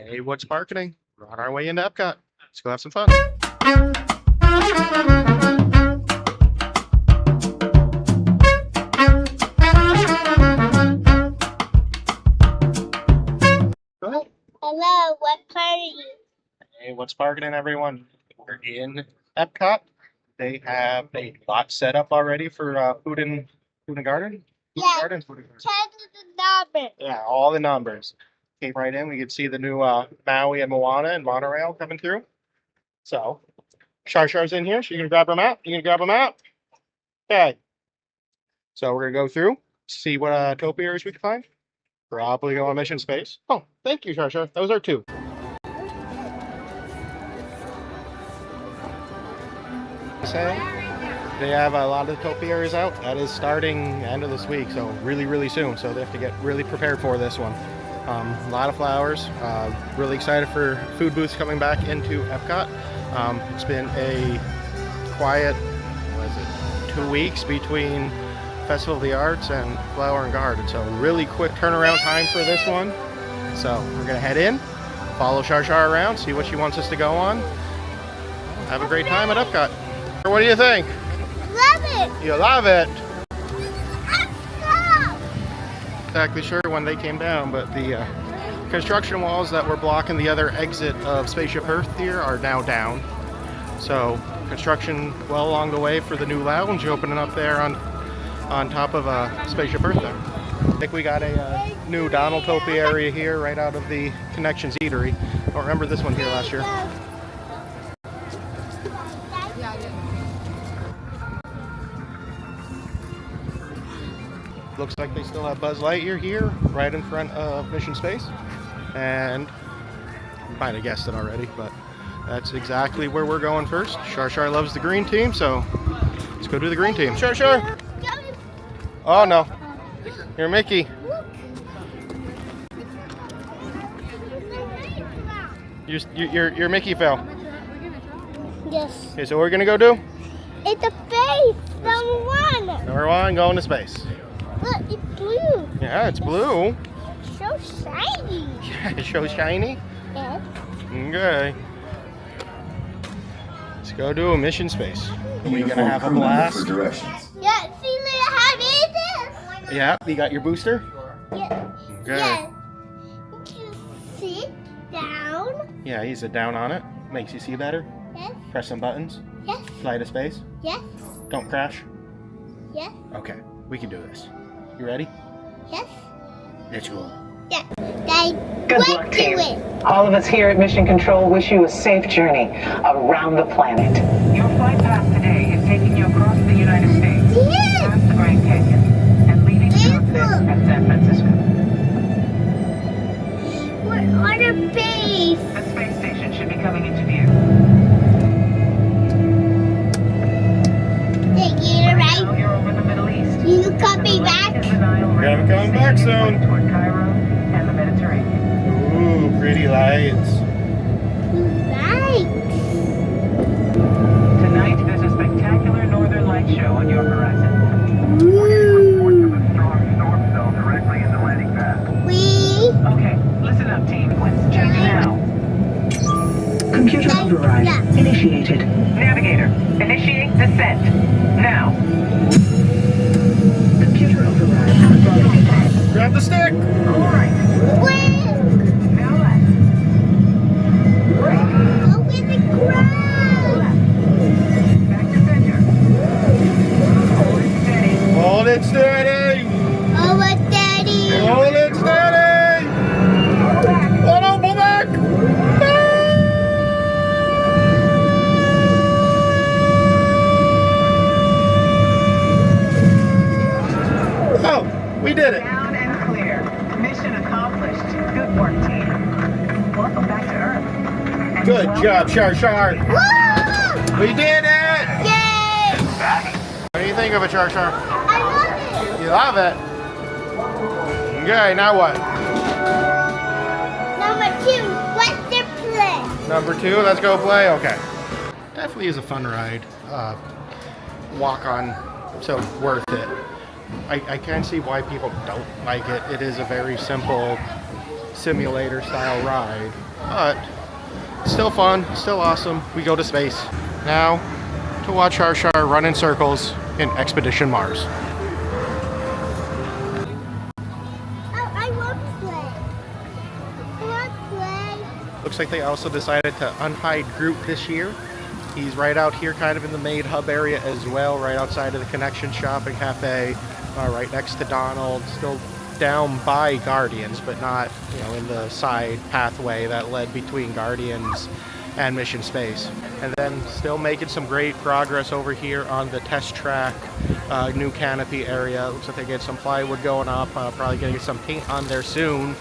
Hey, what's marketing? We're on our way into EPCOT. Let's go have some fun. Go ahead. Hello, what party? Hey, what's marketing, everyone? We're in EPCOT. They have a lot set up already for food and garden. Yeah. Garden, food and garden. Check the number. Yeah, all the numbers. Came right in. We could see the new Maui and Moana and monorail coming through. So, Shar's in here. So you gonna grab her map? You gonna grab a map? Okay. So we're gonna go through, see what topiaries we can find. Probably go on Mission Space. Oh, thank you, Shar. Those are two. They have a lot of topiaries out. That is starting end of this week, so really soon. So they have to get really prepared for this one. A lot of flowers. Really excited for food booths coming back into EPCOT. It's been a quiet, 2 weeks between Festival of the Arts and Flower and Garden. So really quick turnaround time for this one. So we're gonna head in, follow Shar around, see what she wants us to go on. Have a great time at EPCOT. What do you think? Love it. You love it. Stop. Exactly sure when they came down, but the construction walls that were blocking the other exit of Spaceship Earth here are now down. So construction well along the way for the new lounge opening up there on top of Spaceship Earth there. I think we got a new Donald Topiary here right out of the Connections Eatery. I don't remember this one here last year. Looks like they still have Buzz Lightyear here, right in front of Mission Space. And you might have guessed it already, but that's exactly where we're going first. Shar loves the green team, so let's go do the green team. Shar. Oh no, you're Mickey. Your Mickey fell. Yes. Okay, so what we're gonna go do? It's a face. Number one. Number one, going to space. Look, it's blue. Yeah, it's blue. It's so shiny. Yeah, it's so shiny. Yes. Okay. Let's go do a Mission Space. We're gonna have a blast. Yeah, see, look how big it is. Yeah, you got your booster? Yeah. Okay. Yeah. You sit down. Yeah, you sit down on it. Makes you see better. Yes. Press some buttons. Yes. Fly to space. Yes. Don't crash. Yes. Okay, we can do this. You ready? Yes. Let's go. Yeah. They Good went luck, to team. it. All of us here at Mission Control wish you a safe journey around the planet. Your flight path today is taking you across the United States, Yes. past the Grand Canyon, and leaving the sunset at San Francisco. We're on a base. The space station should be coming into view. They get it Now right. you're over the Middle East. You coming back? Yeah, I'm coming back soon. Toward Cairo and the Mediterranean. Ooh, pretty lights. Right. Tonight, there's a spectacular northern light show on your horizon. Woo. Strong storm cell directly in the landing pad. We. Okay, listen up, team. Let's change now. Computer override initiated. Navigator, initiate descent. Now. Computer override. Grab the stick. All right. Quick. Now left. Right. Open the ground. Back to center. Hold it steady. Hold it steady. Oh, what daddy? Hold it steady. Pull back. Oh no, pull back. Oh, we did it. Down and clear. Mission accomplished. Good work, team. Welcome back to Earth. And Good welcome job, Shar. Woo! We did it. Yay! What do you think of it, Shar? I love it. You love it. Okay, now what? Number two, what's the play? Number two, let's go play. Okay. Definitely is a fun ride. Walk on, so worth it. I can see why people don't like it. It is a very simple simulator style ride, but still fun, still awesome. We go to space now to watch Char Char run in circles in Expedition Mars. I want to play. I want to play. Looks like they also decided to unhide Groot this year. He's right out here kind of in the main hub area as well, right outside of the Connection Shop and Cafe, right next to Donald, still down by Guardians, but not, in the side pathway that led between Guardians and Mission Space. And then still making some great progress over here on the test track, new canopy area. Looks like they get some plywood going up, probably gonna get some paint on there soon.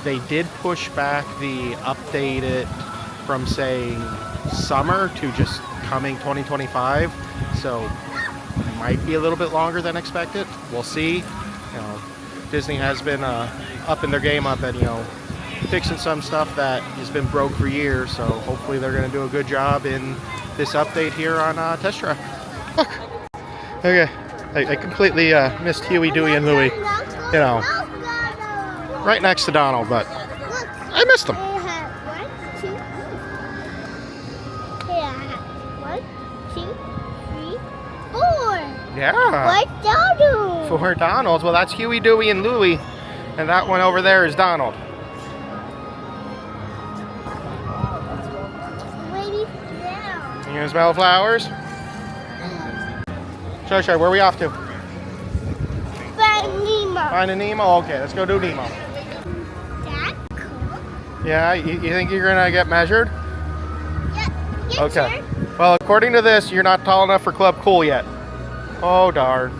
They did push back the updated from saying summer to just coming 2025, so might be a little bit longer than expected. We'll see. Disney has been upping their game up and fixing some stuff that has been broke for years, so hopefully they're going to do a good job in this update here on Test Track. Look. Okay, I completely missed Huey, Dewey, and Louie, right next to Donald, but I missed them. Yeah. Where's Donald? For Donald's. Well, that's Huey, Dewey, and Louie. And that one over there is Donald. Waiting down. You gonna smell flowers? Sure, where are we off to? Find Nemo. Finding Nemo? Okay, let's go do Nemo. That's cool. Yeah, you think you're gonna get measured? Yeah. Okay. Well, according to this, you're not tall enough for Club Cool yet. Oh, darn.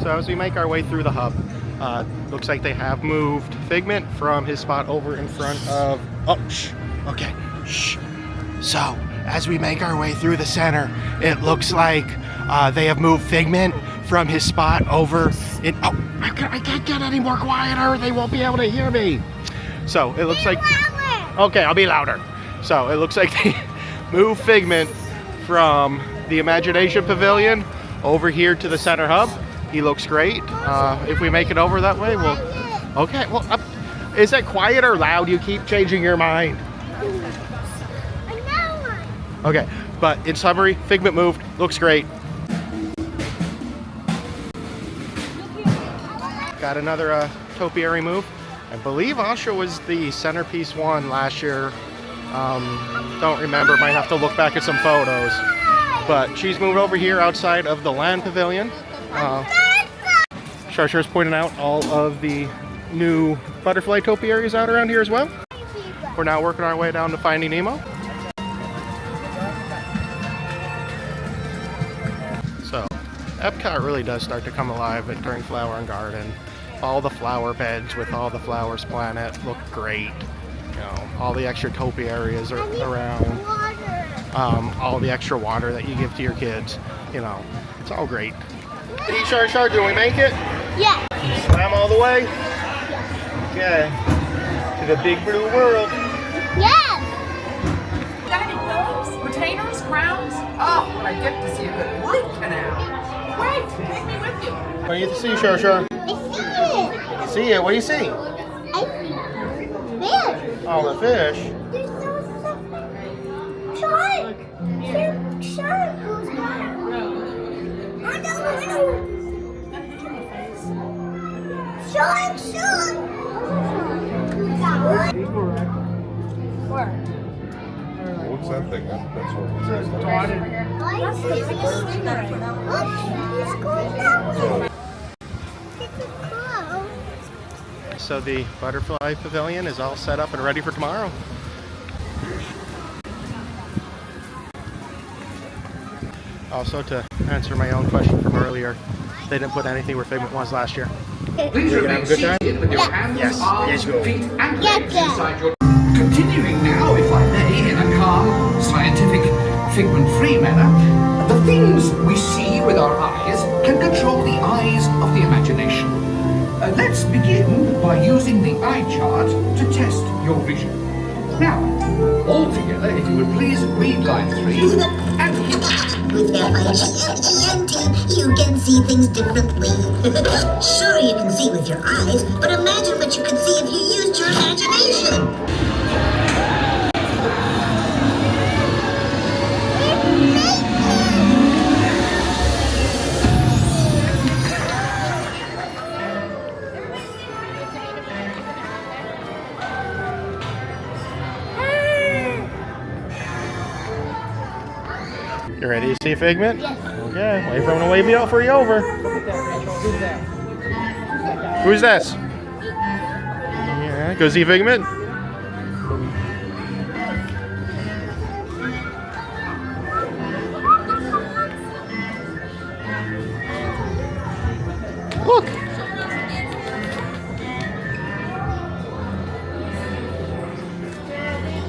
So as we make our way through the hub, looks like they have moved Figment from his spot over in front of... Oh, shh. Okay, shh. So, as we make our way through the center, it looks like they have moved Figment from his spot over in... Oh, I can't get any more quieter. They won't be able to hear me. So, it looks like... Okay, I'll be louder. So, it looks like they... move Figment from the Imagination Pavilion over here to the center hub. He looks great. If we make it over that way, we'll... Okay, well, is it quiet or loud? You keep changing your mind. Okay, but in summary, Figment moved. Looks great. Got another Topiary move. I believe Asha was the centerpiece one last year. Don't remember, might have to look back at some photos. But she's moved over here outside of the Land Pavilion. Shar's pointing out all of the new butterfly topiaries out around here as well. We're now working our way down to Finding Nemo. So, EPCOT really does start to come alive during Flower and Garden. All the flower beds with all the flowers planted look great. All the extra topiaries are around. All the extra water that you give to your kids. It's all great. Hey, Char, do we make it? Yeah. Swam all the way? Okay. To the big blue world. Yes. Got any pillows, retainers, crowns? Oh, when I get to see a good root canal. Wait, take me with you. What do you see, Char? I see it. See it? What do you see? I see fish. Oh, the fish. There's no shark. Shark goes by. I know. Shark. What's that thing? That's what it says. What's the biggest thing that it's going that way. It's a crow. So the Butterfly Pavilion is all set up and ready for tomorrow. Also, to answer my own question from earlier, they didn't put anything where Figment was last year. Please remain seated with your hands, arms, feet, and legs inside your... Continuing now, if I may, in a calm, scientific, figment-free manner, the things we see with our eyes can control the eyes of the imagination. Let's begin by using the eye chart to test your vision. Now, all together, if you would please read line 3 and... With F-I-G-N-T, you can see things differently. Sure, you can see with your eyes, but imagine what you could see if you used your imagination. You ready to see Figment? Yes. Okay, wait for him to wave you out for you over. Who's this? Yeah, go see Figment. Look.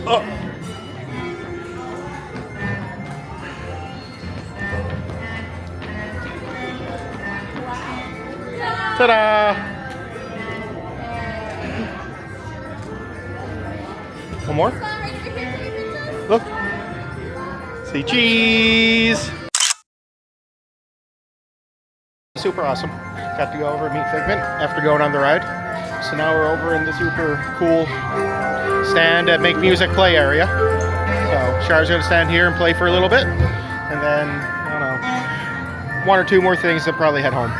Oh. Ta-da! One more? Look. Say cheese! Super awesome. Got to go over and meet Figment after going on the ride. So now we're over in the super cool stand at Make Music Play area. So Char's gonna stand here and play for a little bit. And then, I don't know, one or two more things and probably head home.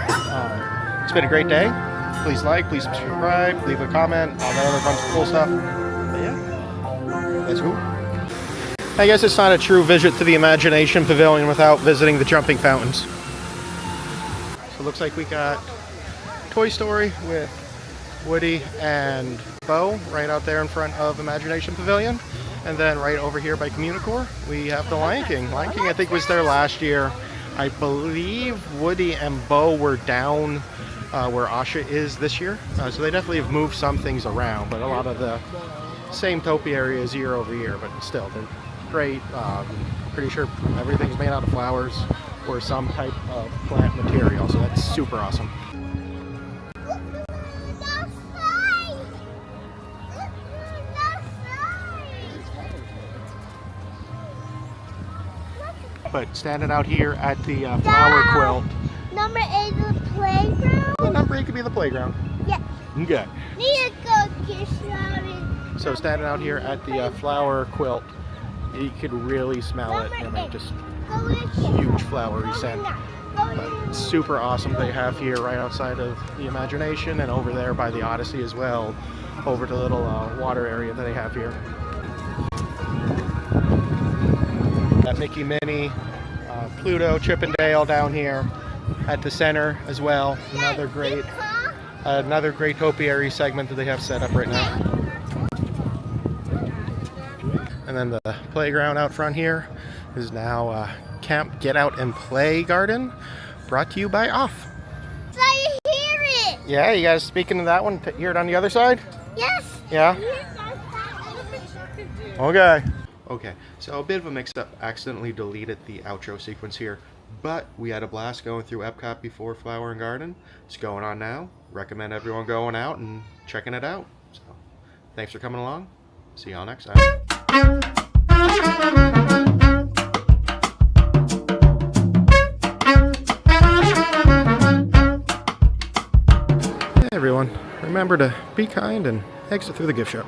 It's been a great day. Please like, please subscribe, leave a comment, all that other bunch of cool stuff. But yeah, let's go. I guess it's not a true visit to the Imagination Pavilion without visiting the jumping fountains. So it looks like we got Toy Story with Woody and Bo right out there in front of Imagination Pavilion. And then right over here by Communicore, we have the Lion King. Lion King, I think, was there last year. I believe Woody and Bo were down where Asha is this year. So they definitely have moved some things around, but a lot of the same topiaries year over year, but still, they're great. Pretty sure everything's made out of flowers or some type of plant material, so that's super awesome. But standing out here at the flower quilt. Number 8 is the playground? Yeah, number 8 could be the playground. Yeah. Okay. Need to go kiss Mommy. So standing out here at the flower quilt, you could really smell it. I mean, just huge flowery scent. But super awesome they have here right outside of the Imagination and over there by the Odyssey as well, over the little water area that they have here. Got Mickey, Minnie, Pluto, Chip and Dale down here at the center as well. Another great Topiary segment that they have set up right now. And then the playground out front here is now Camp Get Out and Play Garden, brought to you by Off. So you hear it? Yeah, you guys speaking to that one? Hear it on the other side? Yes. Yeah? Okay. Okay, so a bit of a mix-up. Accidentally deleted the outro sequence here, but we had a blast going through EPCOT before Flower and Garden. It's going on now. Recommend everyone going out and checking it out. So, thanks for coming along. See y'all next time. Hey everyone, remember to be kind and exit through the gift shop.